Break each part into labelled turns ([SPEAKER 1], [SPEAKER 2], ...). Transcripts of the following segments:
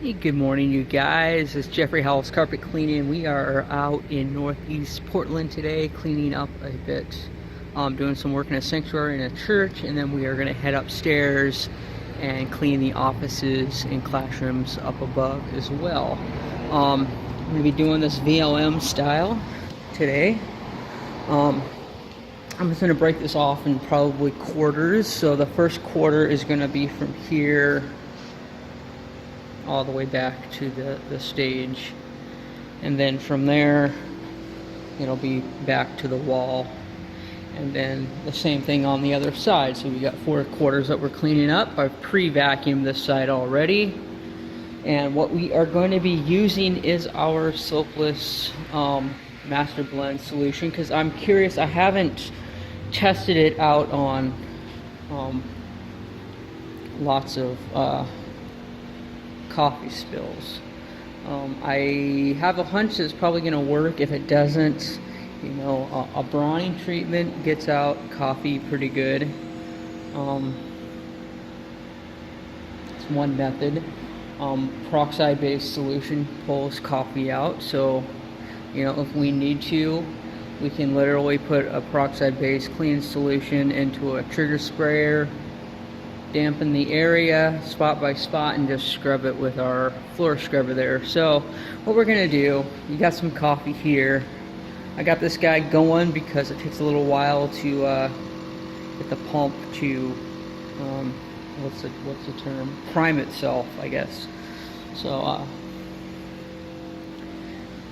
[SPEAKER 1] Hey, good morning, you guys. It's Jeffrey Howells Carpet Cleaning. We are out in Northeast Portland today, cleaning up a bit, doing some work in a sanctuary in a church, and then we are going to head upstairs and clean the offices and classrooms up above as well. I'm going to be doing this VLM style today. I'm just going to break this off in probably quarters. So the first quarter is going to be from here all the way back to the stage, and then from there it'll be back to the wall, and then the same thing on the other side. So we got 4 quarters that we're cleaning up. I've pre-vacuumed this side already, and what we are going to be using is our soapless master blend solution, because I'm curious. I haven't tested it out on lots of coffee spills. I have a hunch it's probably going to work. If it doesn't, you know, a browning treatment gets out coffee pretty good. It's one method. Peroxide based solution pulls coffee out, so you know, if we need to, we can literally put a peroxide based cleaning solution into a trigger sprayer, dampen the area spot by spot, and just scrub it with our floor scrubber there. So what we're gonna do, you got some coffee here. I got this guy going because it takes a little while to get the pump to what's the term, prime itself, I guess. So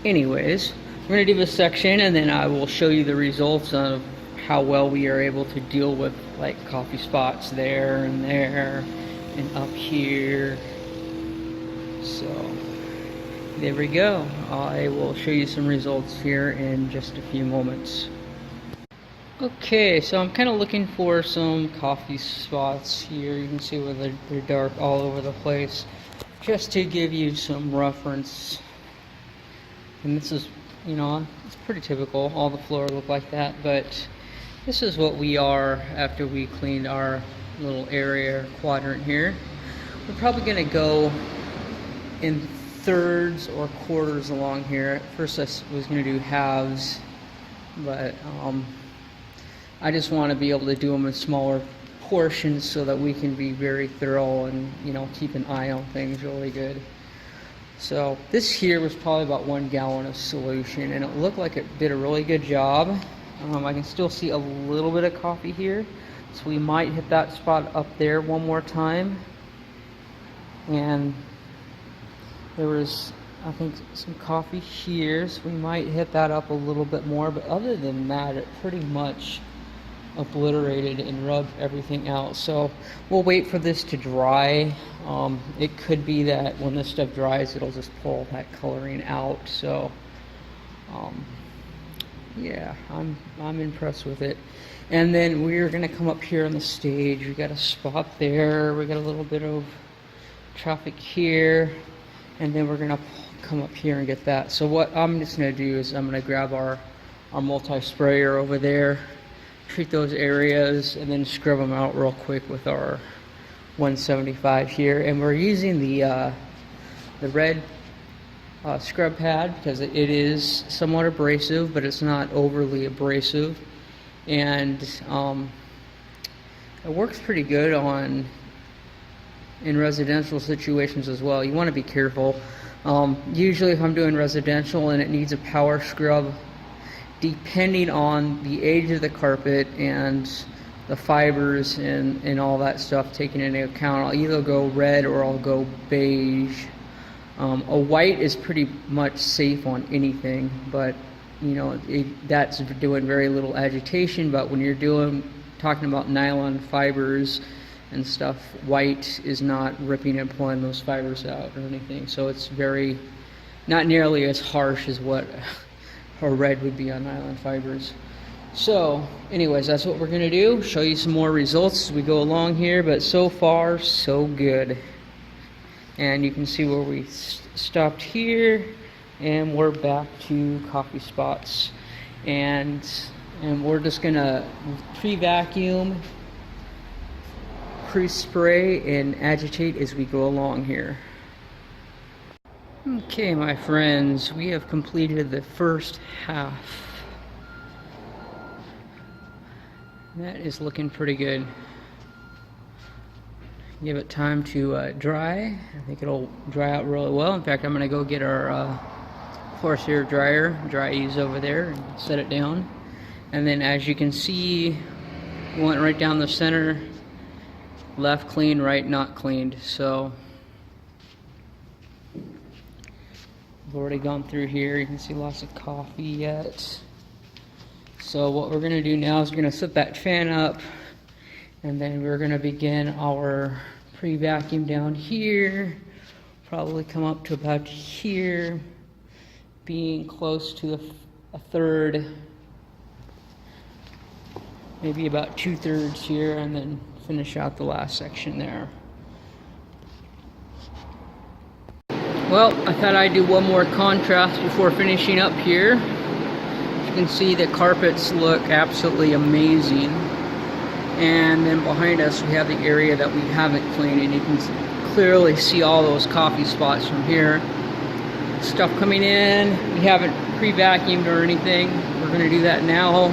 [SPEAKER 1] anyways, we're gonna do this section, and then I will show you the results of how well we are able to deal with like coffee spots there and up here. So there we go. I will show you some results here in just a few moments. Okay, so I'm kind of looking for some coffee spots here. You can see where they're dark all over the place, just to give you some reference. And this is, you know, it's pretty typical. All the floor look like that, but this is what we are after we cleaned our little area quadrant here. We're probably going to go in thirds or quarters along here. At first I was going to do halves, but I just want to be able to do them in smaller portions so that we can be very thorough and, you know, keep an eye on things really good. So this here was probably about 1 gallon of solution, and it looked like it did a really good job. I can still see a little bit of coffee here, so we might hit that spot up there one more time. And there was, I think, some coffee here, so we might hit that up a little bit more. But other than that, it pretty much obliterated and rubbed everything out. So we'll wait for this to dry. It could be that when this stuff dries, it'll just pull that coloring out. So yeah, I'm impressed with it. And then we're gonna come up here on the stage. We got a spot there. We got a little bit of traffic here, and then we're gonna come up here and get that. So what I'm just gonna do is I'm gonna grab our multi-sprayer over there, treat those areas, and then scrub them out real quick with our 175 here. And we're using the red scrub pad because it is somewhat abrasive, but it's not overly abrasive, and it works pretty good in residential situations as well. You want to be careful. Usually if I'm doing residential and it needs a power scrub, depending on the age of the carpet and the fibers and all that stuff taken into account, I'll either go red or I'll go beige. A white is pretty much safe on anything, but you know, that's doing very little agitation. But when you're talking about nylon fibers and stuff, white is not ripping and pulling those fibers out or anything. So it's not nearly as harsh as what a red would be on nylon fibers. So anyways, that's what we're gonna do. Show you some more results as we go along here, but so far so good. And you can see where we stopped here, and we're back to coffee spots. And we're just gonna pre-vacuum, pre-spray, and agitate as we go along here. Okay, my friends, we have completed the first half. That is looking pretty good. Give it time to dry. I think it'll dry out really well. In fact, I'm going to go get our horsehair dryer, dry ease over there, and set it down. And then as you can see, we went right down the center, left clean, right not cleaned. So I've already gone through here. You can see lots of coffee yet. So what we're going to do now is we're going to set that fan up, and then we're going to begin our pre-vacuum down here. Probably come up to about here, being close to a third, maybe about 2/3 here, and then finish out the last section there. Well, I thought I'd do one more contrast before finishing up here. As you can see, the carpets look absolutely amazing. And then behind us we have the area that we haven't cleaned, and you can clearly see all those coffee spots from here. Stuff coming in, we haven't pre-vacuumed or anything. We're going to do that now.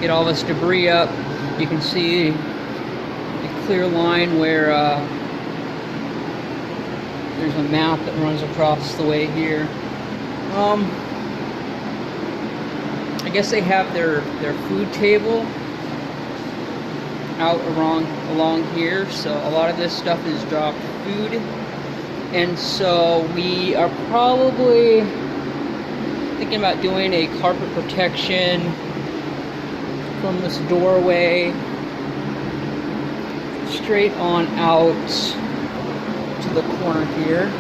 [SPEAKER 1] Get all this debris up. You can see the clear line where there's a map that runs across the way here. I guess they have their food table out along here, so a lot of this stuff is dropped food, and so we are probably thinking about doing a carpet protection from this doorway straight on out to the corner here,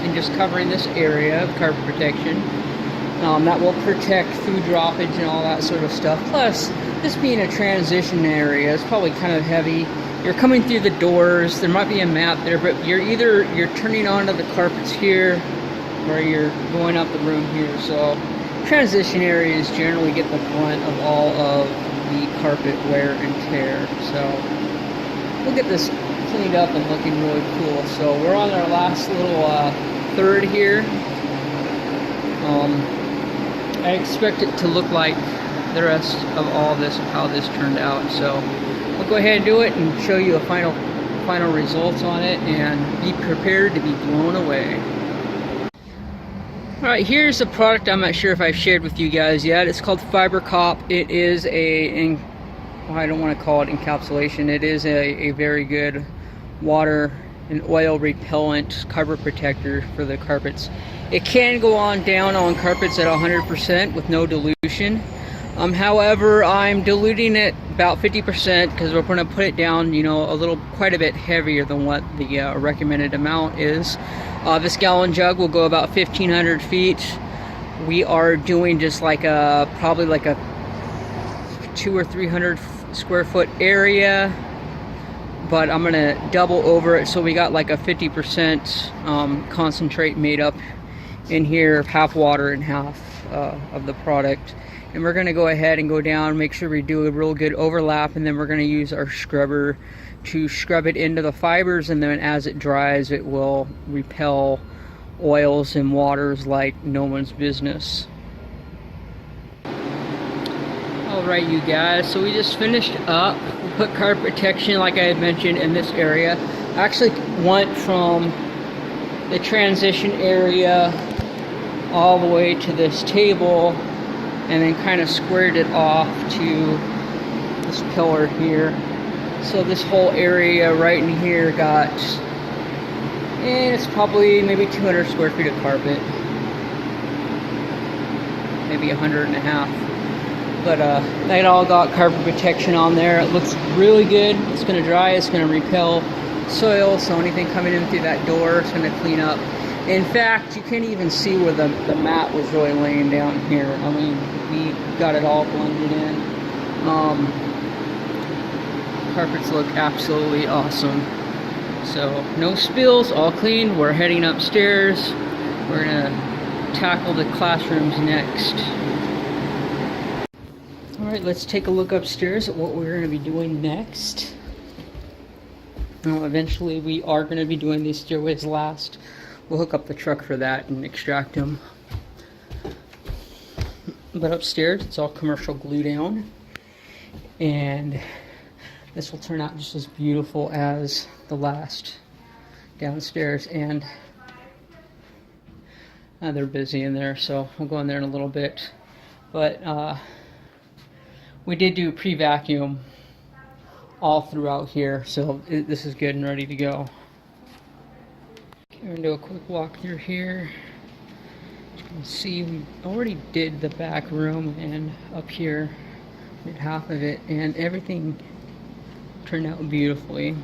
[SPEAKER 1] and just covering this area of carpet protection. That will protect food droppage and all that sort of stuff. Plus, this being a transition area, it's probably kind of heavy. You're coming through the doors, there might be a mat there, but you're turning onto the carpets here, or you're going up the room here. So transition areas generally get the brunt of all of the carpet wear and tear. So we'll get this cleaned up and looking really cool. So we're on our last little third here. I expect it to look like the rest of all this, how this turned out. So we'll go ahead and do it and show you a final results on it, and be prepared to be blown away. Alright, here's a product I'm not sure if I've shared with you guys yet. It's called FiberCop. It is I don't want to call it encapsulation. It is a very good water and oil repellent carpet protector for the carpets. It can go on down on carpets at 100% with no dilution. However, I'm diluting it about 50% because we're going to put it down, quite a bit heavier than what the recommended amount is. This gallon jug will go about 1,500 feet. We are doing just probably like a 200 or 300 square foot area, but I'm gonna double over it, so we got like a 50% concentrate made up in here, half water and half of the product. And we're gonna go ahead and go down, make sure we do a real good overlap, and then we're gonna use our scrubber to scrub it into the fibers, and then as it dries it will repel oils and waters like no one's business. Alright, you guys, so we just finished up. We put carpet protection, like I had mentioned, in this area. I actually went from the transition area all the way to this table, and then kind of squared it off to this pillar here. So this whole area right in here got, it's probably maybe 200 square feet of carpet, maybe 150. But they all got carpet protection on there. It looks really good. It's going to dry, it's going to repel soil, so anything coming in through that door, it's going to clean up. In fact, you can't even see where the mat was really laying down here. I mean, we got it all blended in. Carpets look absolutely awesome. So no spills, all clean. We're heading upstairs. We're gonna tackle the classrooms next. Alright, let's take a look upstairs at what we're going to be doing next. Well, eventually we are going to be doing these stairways last. we'll hook up the truck for that and extract them. But upstairs, it's all commercial glue down, and this will turn out just as beautiful as the last downstairs. And they're busy in there, so we'll go in there in a little bit. But we did do pre-vacuum all throughout here, so this is good and ready to go. Okay, we're gonna do a quick walk through here. As you can see, we already did the back room, and up here did half of it, and everything turned out beautifully.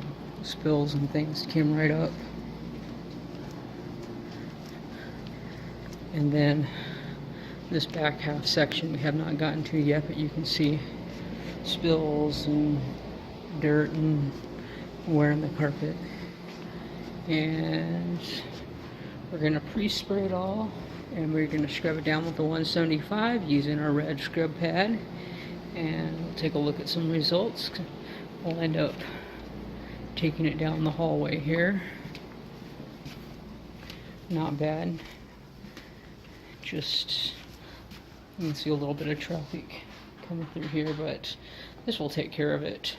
[SPEAKER 1] Spills and things came right up. And then this back half section we have not gotten to yet, but you can see spills and dirt and wear on the carpet. And we're going to pre-spray it all, and we're going to scrub it down with the 175 using our red scrub pad, and we'll take a look at some results. We'll end up taking it down the hallway here. Not bad. Just, you can see a little bit of traffic coming through here, but this will take care of it.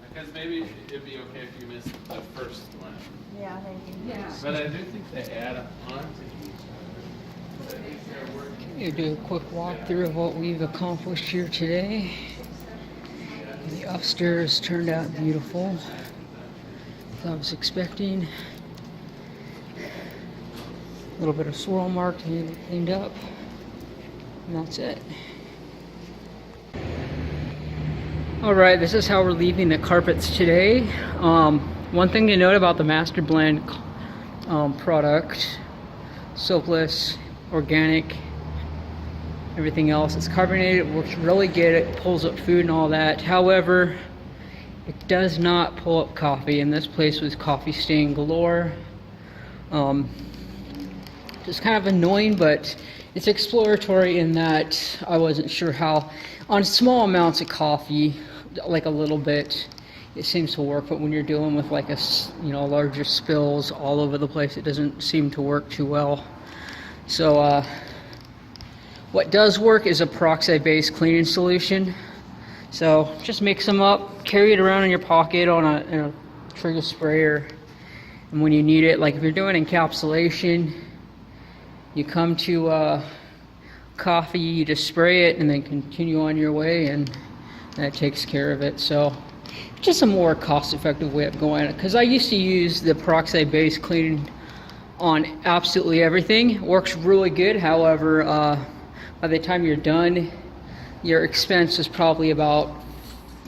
[SPEAKER 2] Because maybe it'd be okay if you missed the first one.
[SPEAKER 3] Yeah, thank you.
[SPEAKER 2] Yeah. But I do think they add on to each other.
[SPEAKER 1] You do a quick walkthrough of what we've accomplished here today. The upstairs turned out beautiful, as I was expecting. A little bit of swirl mark to get it cleaned up, and that's it. Alright, this is how we're leaving the carpets today. One thing to note about the Master Blend product, soapless, organic, everything else, it's carbonated, it works really good, it pulls up food and all that. However, it does not pull up coffee, and this place was coffee stain galore. Just kind of annoying, but it's exploratory in that I wasn't sure how, on small amounts of coffee, like a little bit, it seems to work, but when you're dealing with like larger spills all over the place, it doesn't seem to work too well. So what does work is a peroxide-based cleaning solution. So just mix them up, carry it around in your pocket in a trigger sprayer, and when you need it, like if you're doing encapsulation, you come to coffee, you just spray it and then continue on your way, and that takes care of it. So just a more cost-effective way of going, because I used to use the peroxide-based cleaning on absolutely everything. It works really good. However, by the time you're done, your expense is probably about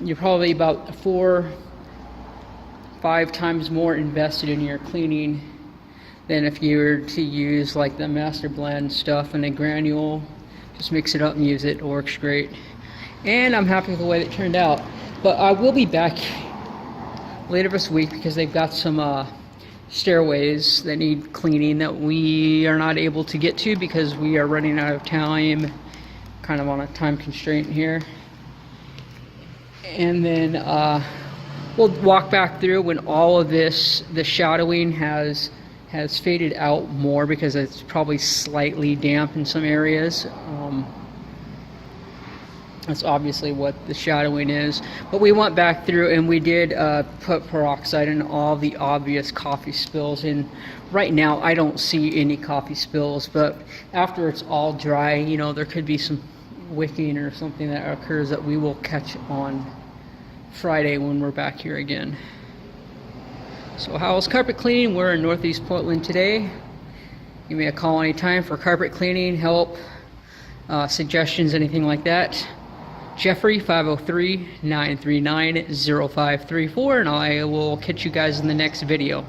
[SPEAKER 1] 4-5 times more invested in your cleaning than if you were to use like the Master Blend stuff in a granule. Just mix it up and use it. It works great. And I'm happy with the way it turned out. But I will be back later this week because they've got some stairways that need cleaning that we are not able to get to because we are running out of time, kind of on a time constraint here. And then we'll walk back through when all of this, the shadowing has faded out more because it's probably slightly damp in some areas. That's obviously what the shadowing is. But we went back through and we did put peroxide in all the obvious coffee spills. And right now I don't see any coffee spills, but after it's all dry, there could be some wicking or something that occurs that we will catch on Friday when we're back here again. So Howells Carpet Cleaning, we're in Northeast Portland today. Give me a call anytime for carpet cleaning, help, suggestions, anything like that. Jeffrey, 503-939-0534, and I will catch you guys in the next video.